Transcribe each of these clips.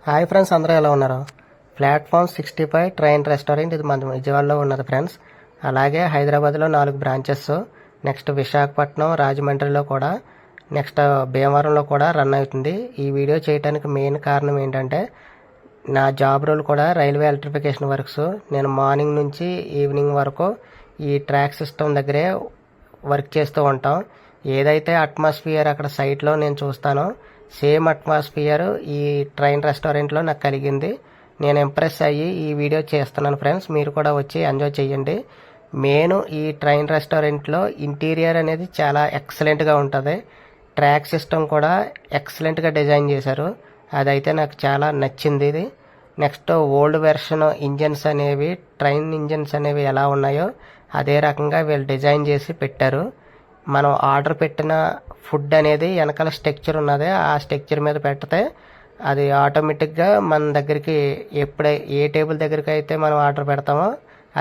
Hi friends, అందరూ ఎలా ఉన్నారు? ప్లాట్ఫామ్ 65 ట్రైన్ రెస్టారెంట్ ఇది మన విజయవాడలో ఉన్నది ఫ్రెండ్స్. అలాగే హైదరాబాద్లో 4 బ్రాంచెస్, నెక్స్ట్ విశాఖపట్నం, రాజమండ్రిలో కూడా, నెక్స్ట్ భీమవరంలో కూడా రన్ అవుతుంది. ఈ వీడియో చేయడానికి మెయిన్ కారణం ఏంటంటే నా జాబ్ రోల్ కూడా రైల్వే ఎలక్ట్రిఫికేషన్ వర్క్స్. నేను మార్నింగ్ నుంచి ఈవినింగ్ వరకు ఈ ట్రాక్ సిస్టమ్ దగ్గరే వర్క్ చేస్తూ ఉంటాం. ఏదైతే అట్మాస్ఫియర్ అక్కడ సైట్లో నేను చూస్తానో సేమ్ అట్మాస్ఫియర్ ఈ ట్రైన్ రెస్టారెంట్లో నాకు కలిగింది. నేను ఇంప్రెస్ అయ్యి ఈ వీడియో చేస్తున్నాను ఫ్రెండ్స్. మీరు కూడా వచ్చి ఎంజాయ్ చేయండి. మెయిన్ ఈ ట్రైన్ రెస్టారెంట్లో ఇంటీరియర్ అనేది చాలా ఎక్సలెంట్గా ఉంటుంది. ట్రాక్ సిస్టమ్ కూడా ఎక్సలెంట్గా డిజైన్ చేశారు. అదైతే నాకు చాలా నచ్చింది. ఇది నెక్స్ట్ ఓల్డ్ వెర్షన్ ఇంజన్స్ అనేవి, ట్రైన్ ఇంజన్స్ అనేవి ఎలా ఉన్నాయో అదే రకంగా వీళ్ళు డిజైన్ చేసి పెట్టారు. మనం ఆర్డర్ పెట్టిన ఫుడ్ అనేది వెనకాల స్ట్రక్చర్ ఉన్నది, ఆ స్ట్రక్చర్ మీద పెడితే అది ఆటోమేటిక్గా మన దగ్గరికి ఏ టేబుల్ దగ్గరికి అయితే మనం ఆర్డర్ పెడతామో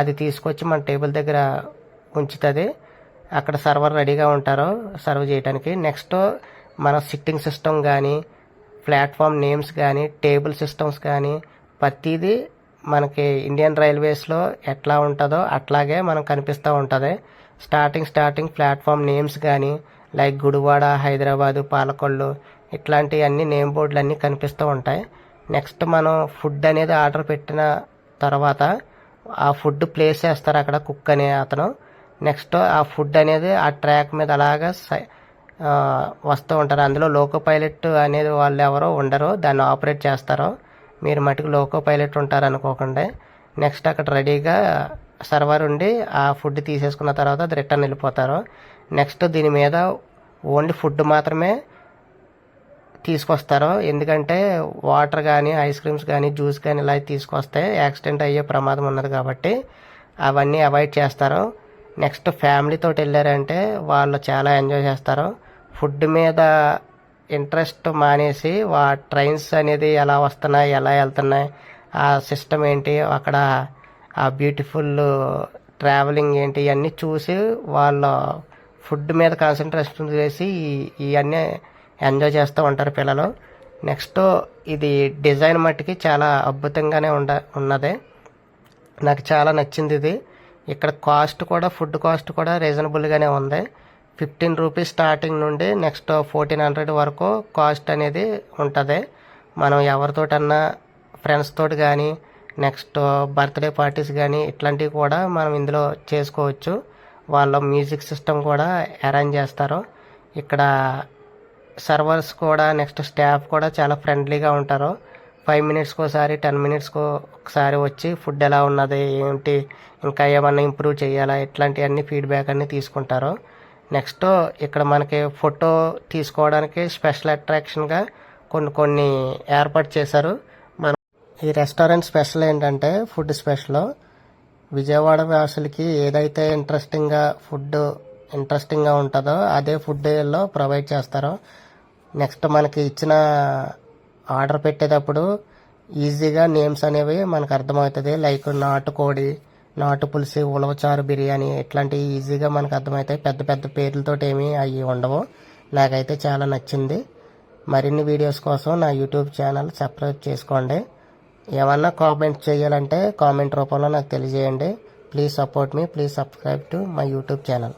అది తీసుకొచ్చి మన టేబుల్ దగ్గర ఉంచుతుంది. అక్కడ సర్వర్ రెడీగా ఉంటారు సర్వ్ చేయడానికి. నెక్స్ట్ మన సిట్టింగ్ సిస్టమ్ కానీ, ప్లాట్ఫామ్ నేమ్స్ కానీ, టేబుల్ సిస్టమ్స్ కానీ ప్రతిదీ మనకి ఇండియన్ రైల్వేస్లో ఎట్లా ఉంటుందో అట్లాగే మనం కనిపిస్తూ ఉంటుంది. స్టార్టింగ్ ప్లాట్ఫామ్ నేమ్స్ కానీ లైక్ గుడివాడ, హైదరాబాదు, పాలకొల్లు ఇట్లాంటివన్నీ నేమ్ బోర్డులు అన్నీ కనిపిస్తూ ఉంటాయి. నెక్స్ట్ మనం ఫుడ్ అనేది ఆర్డర్ పెట్టిన తర్వాత ఆ ఫుడ్ ప్లేస్ చేస్తారు అక్కడ కుక్ అనే అతను. నెక్స్ట్ ఆ ఫుడ్ అనేది ఆ ట్రాక్ మీద అలాగా వస్తూ ఉంటారు. అందులో లోకో పైలట్ అనేది వాళ్ళు ఎవరో ఉండరు, దాన్ని ఆపరేట్ చేస్తారు. మీరు మటుకు లోకో పైలట్ ఉంటారు అనుకోకండి. నెక్స్ట్ అక్కడ రెడీగా సర్వర్ ఉండి ఆ ఫుడ్ తీసేసుకున్న తర్వాత అది రిటర్న్ వెళ్ళిపోతారు. నెక్స్ట్ దీని మీద ఓన్లీ ఫుడ్ మాత్రమే తీసుకొస్తారు. ఎందుకంటే వాటర్ కానీ, ఐస్ క్రీమ్స్ కానీ, జ్యూస్ కానీ ఇలా తీసుకొస్తే యాక్సిడెంట్ అయ్యే ప్రమాదం ఉన్నది కాబట్టి అవన్నీ అవాయిడ్ చేస్తారు. నెక్స్ట్ ఫ్యామిలీతో వెళ్ళారంటే వాళ్ళు చాలా ఎంజాయ్ చేస్తారు. ఫుడ్ మీద ఇంట్రెస్ట్ మానేసి ట్రైన్స్ అనేది ఎలా వస్తున్నాయి, ఎలా వెళ్తున్నాయి, ఆ సిస్టమ్ ఏంటి, అక్కడ ఆ బ్యూటిఫుల్ ట్రావెలింగ్ ఏంటి, ఇవన్నీ చూసి వాళ్ళ ఫుడ్ మీద కాన్సన్ట్రేషన్ చేసి ఇవన్నీ ఎంజాయ్ చేస్తూ ఉంటారు పిల్లలు. నెక్స్ట్ ఇది డిజైన్ మట్టుకి చాలా అద్భుతంగానే ఉన్నది. నాకు చాలా నచ్చింది ఇది. ఇక్కడ కాస్ట్ కూడా, ఫుడ్ కాస్ట్ కూడా రీజనబుల్గానే ఉంది. 15 రూపీస్ స్టార్టింగ్ నుండి నెక్స్ట్ 1400 వరకు కాస్ట్ అనేది ఉంటుంది. మనం ఎవరితోటన్నా ఫ్రెండ్స్ తోటి కానీ, నెక్స్ట్ బర్త్డే పార్టీస్ కానీ ఇట్లాంటివి కూడా మనం ఇందులో చేసుకోవచ్చు. వాళ్ళ మ్యూజిక్ సిస్టమ్ కూడా అరేంజ్ చేస్తారు. ఇక్కడ సర్వర్స్ కూడా, నెక్స్ట్ స్టాఫ్ కూడా చాలా ఫ్రెండ్లీగా ఉంటారు. 5 మినిట్స్కి ఒకసారి, 10 మినిట్స్కి ఒకసారి వచ్చి ఫుడ్ ఎలా ఉన్నది ఏంటి, ఇంకా ఏమన్నా ఇంప్రూవ్ చేయాలా, ఇట్లాంటివన్నీ ఫీడ్బ్యాక్ అన్నీ తీసుకుంటారు. నెక్స్ట్ ఇక్కడ మనకి ఫోటో తీసుకోవడానికి స్పెషల్ అట్రాక్షన్గా కొన్ని ఏర్పాటు చేశారు. ఈ రెస్టారెంట్ స్పెషల్ ఏంటంటే ఫుడ్ స్పెషల్. విజయవాడ వాసులకి ఏదైతే ఇంట్రెస్టింగ్గా ఉంటుందో అదే ఫుడ్లో ప్రొవైడ్ చేస్తారు. నెక్స్ట్ మనకి ఇచ్చిన ఆర్డర్ పెట్టేటప్పుడు ఈజీగా నేమ్స్ అనేవి మనకు అర్థమవుతుంది. లైక్ నాటుకోడి, నాటు పులుసు, ఉలవచారు బిర్యానీ ఇట్లాంటివి ఈజీగా మనకు అర్థమవుతాయి. పెద్ద పెద్ద పేర్లతో ఏమీ అవి ఉండవు. నాకైతే చాలా నచ్చింది. మరిన్ని వీడియోస్ కోసం నా యూట్యూబ్ ఛానల్ సబ్స్క్రైబ్ చేసుకోండి. ఏమన్నా కామెంట్ చేయాలంటే కామెంట్ రూపంలో నాకు తెలియజేయండి. Please support me, please subscribe to my YouTube channel.